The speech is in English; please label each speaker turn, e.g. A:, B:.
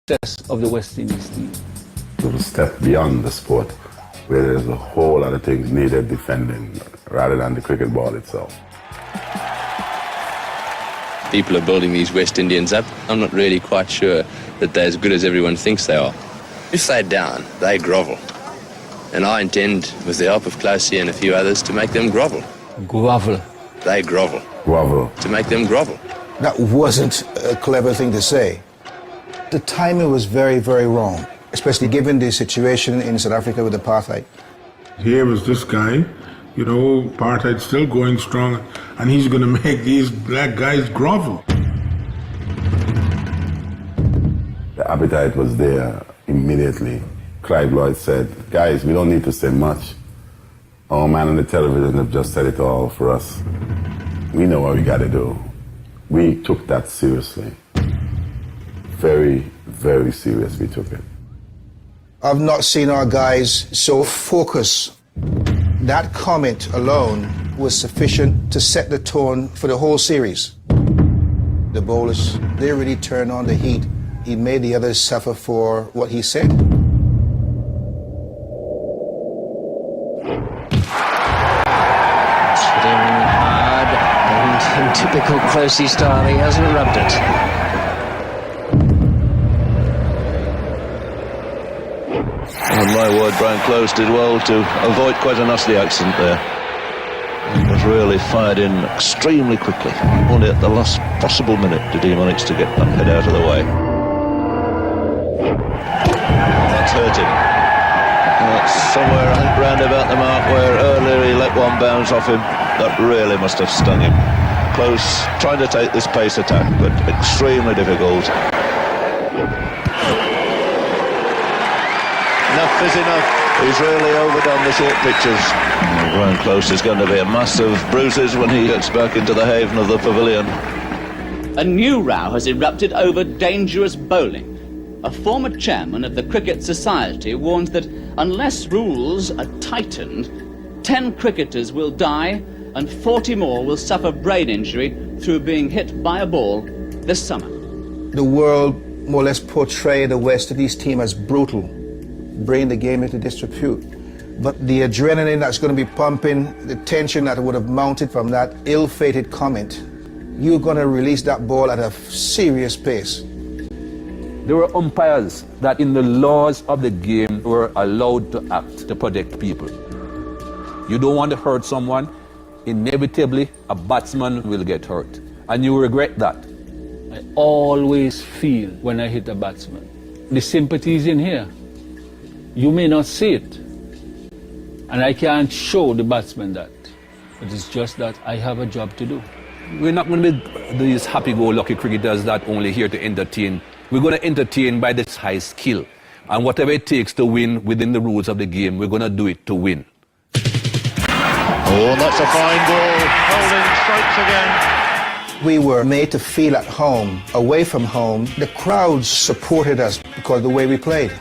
A: success of the West Indies team?
B: To step beyond the sport, where there's a whole lot of things needed defending rather than the cricket ball itself.
C: People are building these West Indians up. I'm not really quite sure that they're as good as everyone thinks they are. If they're down, they grovel. And I intend, with the help of Closey and a few others, to make them grovel.
A: Grovel.
C: They grovel.
B: Grovel.
C: To make them grovel.
D: That wasn't a clever thing to say. The timing was very, very wrong, especially given the situation in South Africa with apartheid.
E: Here was this guy, you know, apartheid's still going strong, and he's going to make these black guys grovel.
B: The appetite was there immediately. Clive Lloyd said, guys, we don't need to say much. Our man on the television have just said it all for us. We know what we got to do. We took that seriously. Very, very serious we took it.
D: I've not seen our guys so focused. That comment alone was sufficient to set the tone for the whole series. The bowlers, they really turned on the heat. He made the others suffer for what he said.
F: Hitting hard, and in typical Closey style, he hasn't rubbed it.
G: On my word, Brian Close did well to avoid quite a nasty accident there. It was really fired in extremely quickly. Only at the last possible minute did he manage to get that head out of the way. That's hurt him. That's somewhere, I think, round about the mark where earlier he let one bounce off him. That really must have stung him. Close trying to take this pace attack, but extremely difficult. Enough is enough. He's really overdone the short pitches. Brian Close is going to be a mass of bruises when he gets back into the haven of the pavilion.
H: A new row has erupted over dangerous bowling. A former chairman of the Cricket Society warns that unless rules are tightened, 10 cricketers will die and 40 more will suffer brain injury through being hit by a ball this summer.
D: The world more or less portrayed the West Indies team as brutal, bring the game into disrepute. But the adrenaline that's going to be pumping, the tension that would have mounted from that ill-fated comment, you're going to release that ball at a serious pace.
I: There were umpires that in the laws of the game were allowed to act to protect people. You don't want to hurt someone, inevitably a batsman will get hurt. And you regret that.
A: I always feel when I hit a batsman. The sympathy is in here. You may not see it. And I can't show the batsman that. But it's just that I have a job to do.
I: We're not going to be these happy-go-lucky cricketers that only here to entertain. We're going to entertain by this high skill. And whatever it takes to win within the rules of the game, we're going to do it to win.
G: Oh, that's a fine ball. Holding strikes again.
D: We were made to feel at home, away from home. The crowds supported us because of the way we played.